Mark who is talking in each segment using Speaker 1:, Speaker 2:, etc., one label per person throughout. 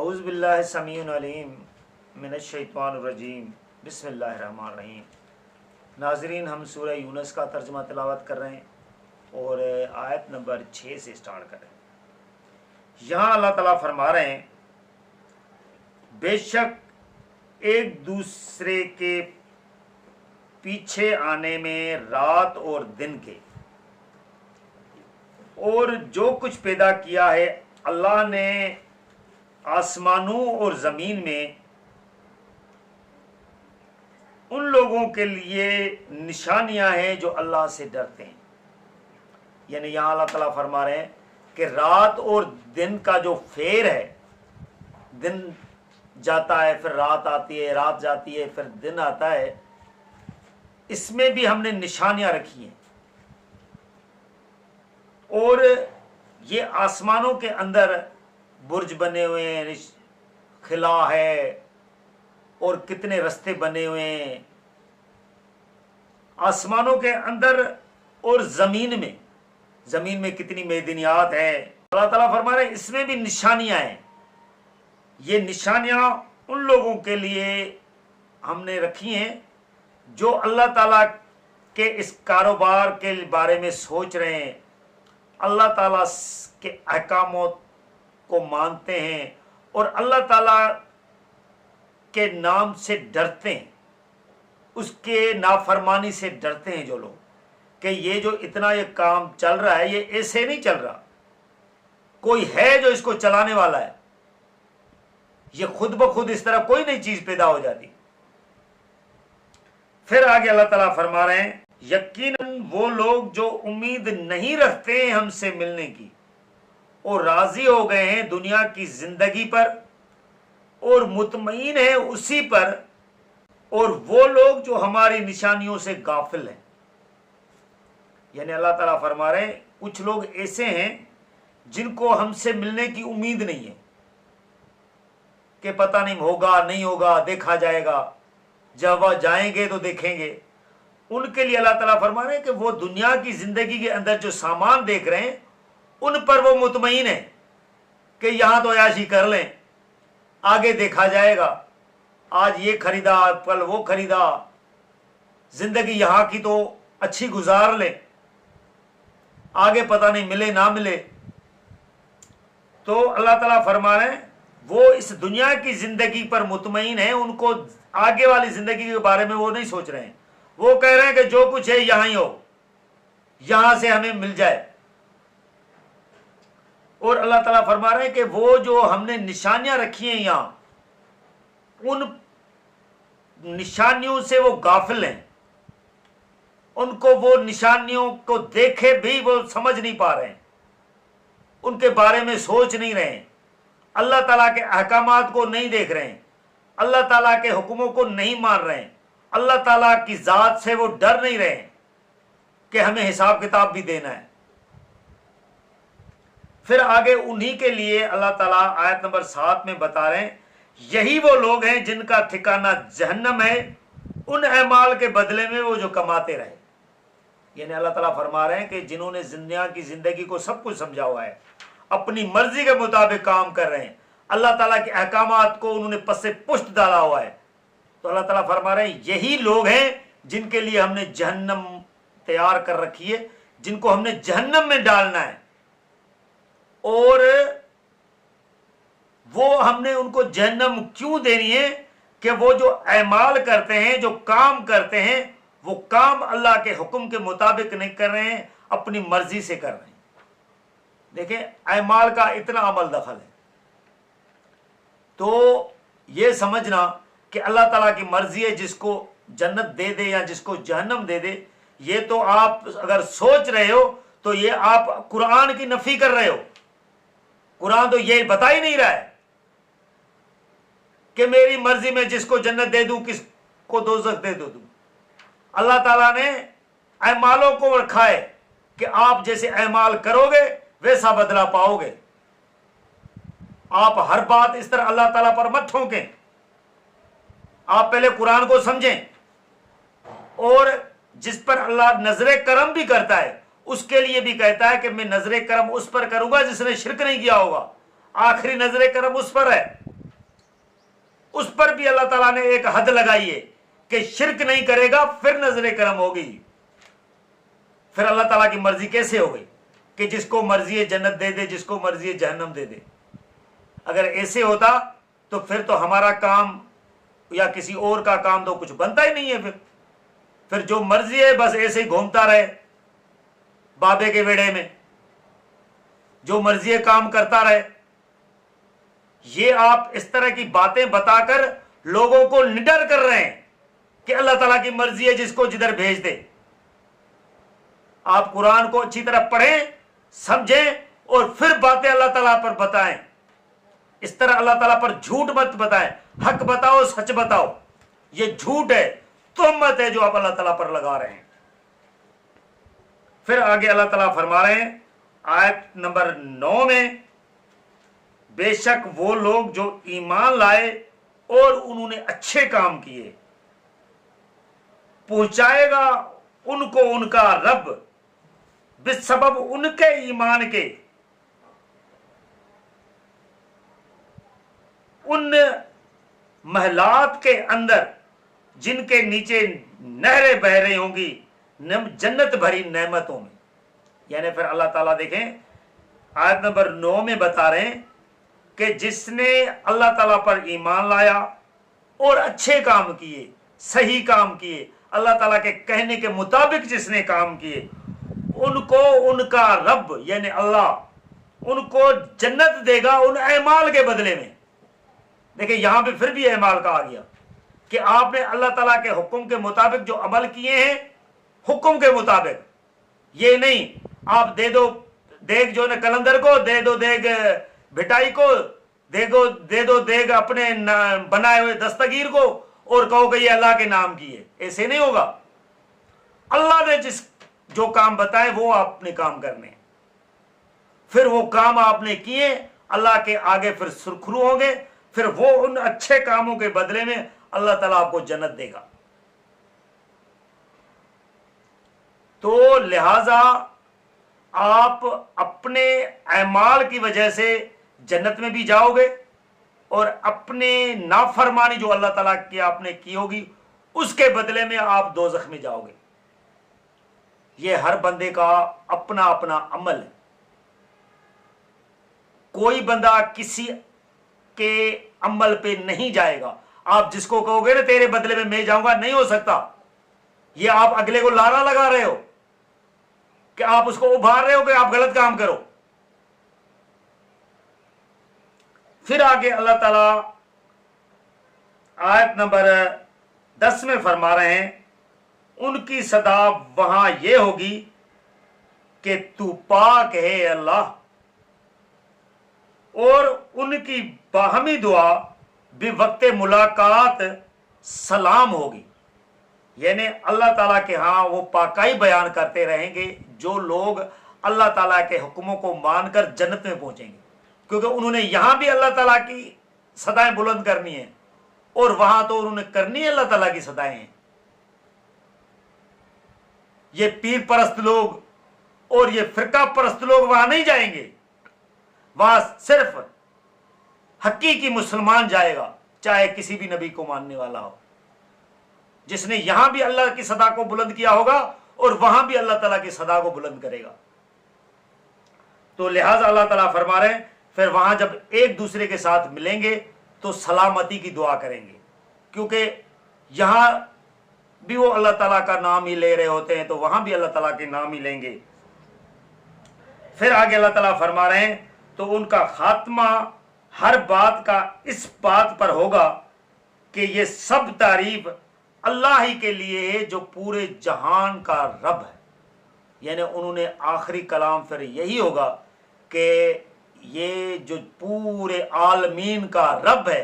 Speaker 1: اعوذ باللہ السمیع العلیم من الشیطان الرجیم بسم اللہ الرحمن الرحیم۔ ناظرین، ہم سورہ یونس کا ترجمہ تلاوت کر رہے ہیں اور آیت نمبر 6 سے سٹارٹ کر رہے ہیں۔ یہاں اللہ تعالیٰ فرما رہے ہیں، بے شک ایک دوسرے کے پیچھے آنے میں رات اور دن کے، اور جو کچھ پیدا کیا ہے اللہ نے آسمانوں اور زمین میں، ان لوگوں کے لیے نشانیاں ہیں جو اللہ سے ڈرتے ہیں۔ یعنی یہاں اللہ تعالیٰ فرما رہے ہیں کہ رات اور دن کا جو پھیر ہے، دن جاتا ہے پھر رات آتی ہے، رات جاتی ہے پھر دن آتا ہے، اس میں بھی ہم نے نشانیاں رکھی ہیں۔ اور یہ آسمانوں کے اندر برج بنے ہوئے ہیں، خلا ہے اور کتنے رستے بنے ہوئے ہیں آسمانوں کے اندر، اور زمین میں کتنی معدنیات ہے۔ اللہ تعالیٰ فرما رہے ہیں اس میں بھی نشانیاں ہیں۔ یہ نشانیاں ان لوگوں کے لیے ہم نے رکھی ہیں جو اللہ تعالیٰ کے اس کاروبار کے بارے میں سوچ رہے ہیں، اللہ تعالیٰ کے احکامات کو مانتے ہیں اور اللہ تعالیٰ کے نام سے ڈرتے ہیں، اس کے نافرمانی سے ڈرتے ہیں جو لوگ، کہ یہ جو اتنا یہ کام چل رہا ہے یہ ایسے نہیں چل رہا، کوئی ہے جو اس کو چلانے والا ہے، یہ خود بخود اس طرح کوئی نئی چیز پیدا ہو جاتی۔ پھر آگے اللہ تعالیٰ فرما رہے ہیں، یقیناً وہ لوگ جو امید نہیں رکھتے ہیں ہم سے ملنے کی اور راضی ہو گئے ہیں دنیا کی زندگی پر اور مطمئن ہیں اسی پر، اور وہ لوگ جو ہماری نشانیوں سے غافل ہیں۔ یعنی اللہ تعالیٰ فرما رہے ہیں کچھ لوگ ایسے ہیں جن کو ہم سے ملنے کی امید نہیں ہے، کہ پتہ نہیں ہوگا نہیں ہوگا، دیکھا جائے گا، جب وہ جائیں گے تو دیکھیں گے۔ ان کے لیے اللہ تعالیٰ فرما رہے ہیں کہ وہ دنیا کی زندگی کے اندر جو سامان دیکھ رہے ہیں ان پر وہ مطمئن ہیں کہ یہاں تو عیاشی کر لیں، آگے دیکھا جائے گا، آج یہ خریدا کل وہ خریدا، زندگی یہاں کی تو اچھی گزار لیں، آگے پتہ نہیں ملے نہ ملے۔ تو اللہ تعالیٰ فرما رہے ہیں وہ اس دنیا کی زندگی پر مطمئن ہیں، ان کو آگے والی زندگی کے بارے میں وہ نہیں سوچ رہے ہیں، وہ کہہ رہے ہیں کہ جو کچھ ہے یہاں ہی ہو، یہاں سے ہمیں مل جائے۔ اور اللہ تعالیٰ فرما رہے ہیں کہ وہ جو ہم نے نشانیاں رکھی ہیں یہاں، ان نشانیوں سے وہ غافل ہیں، ان کو وہ نشانیوں کو دیکھے بھی وہ سمجھ نہیں پا رہے ہیں، ان کے بارے میں سوچ نہیں رہے ہیں، اللہ تعالیٰ کے احکامات کو نہیں دیکھ رہے ہیں، اللہ تعالیٰ کے حکموں کو نہیں مان رہے ہیں، اللہ تعالیٰ کی ذات سے وہ ڈر نہیں رہے ہیں کہ ہمیں حساب کتاب بھی دینا ہے۔ پھر آگے انہی کے لیے اللہ تعالیٰ آیت نمبر 7 میں بتا رہے ہیں، یہی وہ لوگ ہیں جن کا ٹھکانہ جہنم ہے، ان اعمال کے بدلے میں وہ جو کماتے رہے۔ یعنی اللہ تعالیٰ فرما رہے ہیں کہ جنہوں نے دنیا کی زندگی کو سب کچھ سمجھا ہوا ہے، اپنی مرضی کے مطابق کام کر رہے ہیں، اللہ تعالیٰ کے احکامات کو انہوں نے پس پشت ڈالا ہوا ہے، تو اللہ تعالیٰ فرما رہے ہیں یہی لوگ ہیں جن کے لیے ہم نے جہنم تیار کر رکھی ہے، جن کو ہم نے جہنم میں ڈالنا ہے، اور وہ ہم نے ان کو جہنم کیوں دینی ہے کہ وہ جو اعمال کرتے ہیں، جو کام کرتے ہیں، وہ کام اللہ کے حکم کے مطابق نہیں کر رہے ہیں، اپنی مرضی سے کر رہے ہیں۔ دیکھیں اعمال کا اتنا عمل دخل ہے، تو یہ سمجھنا کہ اللہ تعالیٰ کی مرضی ہے جس کو جنت دے دے یا جس کو جہنم دے دے، یہ تو آپ اگر سوچ رہے ہو تو یہ آپ قرآن کی نفی کر رہے ہو۔ قرآن تو یہ بتا ہی نہیں رہا ہے کہ میری مرضی میں جس کو جنت دے دوں کس کو دوزخ دے دوں۔ اللہ تعالیٰ نے اعمالوں کو رکھا ہے کہ آپ جیسے اعمال کرو گے ویسا بدلہ پاؤ گے۔ آپ ہر بات اس طرح اللہ تعالیٰ پر مت ٹھونکیں، آپ پہلے قرآن کو سمجھیں، اور جس پر اللہ نظر کرم بھی کرتا ہے اس کے لیے بھی کہتا ہے کہ میں نظر کرم اس پر کروں گا جس نے شرک نہیں کیا ہوگا، آخری نظر کرم اس پر ہے۔ اس پر بھی اللہ تعالیٰ نے ایک حد لگائی ہے کہ شرک نہیں کرے گا پھر نظر کرم ہوگی. پھر اللہ تعالیٰ کی مرضی کیسے ہو گئی کہ جس کو مرضی ہے جنت دے دے، جس کو مرضی ہے جہنم دے دے. اگر ایسے ہوتا تو پھر تو ہمارا کام یا کسی اور کا کام تو کچھ بنتا ہی نہیں ہے. پھر جو مرضی ہے بس ایسے ہی گھومتا رہے بابے کے ویڑے میں، جو مرضی ہے کام کرتا رہے. یہ آپ اس طرح کی باتیں بتا کر لوگوں کو نڈر کر رہے ہیں کہ اللہ تعالیٰ کی مرضی ہے جس کو جدھر بھیج دے. آپ قرآن کو اچھی طرح پڑھیں، سمجھیں اور پھر باتیں اللہ تعالیٰ پر بتائیں. اس طرح اللہ تعالیٰ پر جھوٹ مت بتائیں، حق بتاؤ، سچ بتاؤ. یہ جھوٹ ہے، تہمت ہے جو آپ اللہ تعالیٰ پر لگا رہے ہیں. پھر آگے اللہ تعالیٰ فرما رہے ہیں آیت نمبر 9 میں، بے شک وہ لوگ جو ایمان لائے اور انہوں نے اچھے کام کیے، پہنچائے گا ان کو ان کا رب بسبب ان کے ایمان کے ان محلات کے اندر جن کے نیچے نہریں بہ رہی ہوں گی جنت بھری نعمتوں میں. یعنی پھر اللہ تعالیٰ دیکھیں آیت نمبر 9 میں بتا رہے ہیں کہ جس نے اللہ تعالیٰ پر ایمان لایا اور اچھے کام کیے، صحیح کام کیے، اللہ تعالیٰ کے کہنے کے مطابق جس نے کام کیے، ان کو ان کا رب یعنی اللہ ان کو جنت دے گا ان اعمال کے بدلے میں. دیکھیں یہاں پہ پھر بھی اعمال کا آ گیا کہ آپ نے اللہ تعالیٰ کے حکم کے مطابق جو عمل کیے ہیں، حکم کے مطابق. یہ نہیں آپ دے دو دیگ جو ہے کلندر کو، دے دو دیگ بھٹائی کو، دے دو دیگ اپنے بنائے ہوئے دستگیر کو اور کہو کہ یہ اللہ کے نام کی ہے. ایسے نہیں ہوگا. اللہ نے جو کام بتائے وہ آپ نے کام کرنے، پھر وہ کام آپ نے کیے اللہ کے آگے پھر سرخرو ہوں گے. پھر وہ ان اچھے کاموں کے بدلے میں اللہ تعالیٰ آپ کو جنت دے گا. تو لہذا آپ اپنے اعمال کی وجہ سے جنت میں بھی جاؤ گے اور اپنے نافرمانی جو اللہ تعالیٰ کی آپ نے کی ہوگی اس کے بدلے میں آپ دوزخ میں جاؤ گے. یہ ہر بندے کا اپنا اپنا عمل ہے. کوئی بندہ کسی کے عمل پہ نہیں جائے گا. آپ جس کو کہو گے نا تیرے بدلے میں جاؤں گا، نہیں ہو سکتا. یہ آپ اگلے کو لارا لگا رہے ہو کہ آپ اس کو ابھار رہے ہو کہ آپ غلط کام کرو. پھر آگے اللہ تعالی آیت نمبر 10 میں فرما رہے ہیں ان کی صدا وہاں یہ ہوگی کہ تو پاک ہے اللہ، اور ان کی باہمی دعا بھی وقت ملاقات سلام ہوگی. یعنی اللہ تعالیٰ کے ہاں وہ پاکائی بیان کرتے رہیں گے جو لوگ اللہ تعالیٰ کے حکموں کو مان کر جنت میں پہنچیں گے، کیونکہ انہوں نے یہاں بھی اللہ تعالیٰ کی صدائیں بلند کرنی ہیں اور وہاں تو انہوں نے کرنی ہے اللہ تعالیٰ کی صدائیں ہیں. یہ پیر پرست لوگ اور یہ فرقہ پرست لوگ وہاں نہیں جائیں گے. وہاں صرف حقیقی مسلمان جائے گا، چاہے کسی بھی نبی کو ماننے والا ہو، جس نے یہاں بھی اللہ کی صدا کو بلند کیا ہوگا اور وہاں بھی اللہ تعالیٰ کی صدا کو بلند کرے گا. تو لہٰذا اللہ تعالیٰ فرما رہے ہیں پھر وہاں جب ایک دوسرے کے ساتھ ملیں گے تو سلامتی کی دعا کریں گے، کیونکہ یہاں بھی وہ اللہ تعالیٰ کا نام ہی لے رہے ہوتے ہیں تو وہاں بھی اللہ تعالیٰ کے نام ہی لیں گے. پھر آگے اللہ تعالیٰ فرما رہے ہیں تو ان کا خاتمہ ہر بات کا اس بات پر ہوگا کہ یہ سب تعریف اللہ ہی کے لیے ہے جو پورے جہان کا رب ہے. یعنی انہوں نے آخری کلام پھر یہی ہوگا کہ یہ جو پورے عالمین کا رب ہے،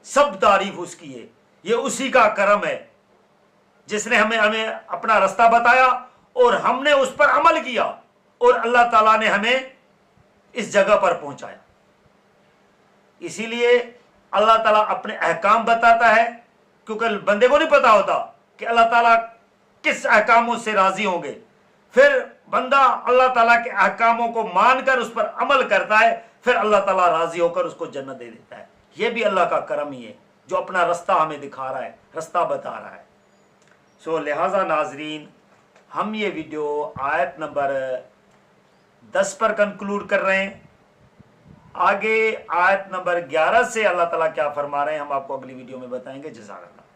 Speaker 1: سب تعریف اس کی ہے، یہ اسی کا کرم ہے جس نے ہمیں اپنا رستہ بتایا اور ہم نے اس پر عمل کیا اور اللہ تعالیٰ نے ہمیں اس جگہ پر پہنچایا. اسی لیے اللہ تعالیٰ اپنے احکام بتاتا ہے کیونکہ بندے کو نہیں پتا ہوتا کہ اللہ تعالیٰ کس احکاموں سے راضی ہوں گے. پھر بندہ اللہ تعالیٰ کے احکاموں کو مان کر اس پر عمل کرتا ہے، پھر اللہ تعالیٰ راضی ہو کر اس کو جنت دے دیتا ہے. یہ بھی اللہ کا کرم ہی ہے. جو اپنا رستہ ہمیں دکھا رہا ہے، رستہ بتا رہا ہے۔ سو لہٰذا ناظرین، ہم یہ ویڈیو آیت نمبر 10 پر کنکلوڈ کر رہے ہیں۔ آگے آیت نمبر 11 سے اللہ تعالیٰ کیا فرما رہے ہیں ہم آپ کو اگلی ویڈیو میں بتائیں گے۔ جزاک اللہ۔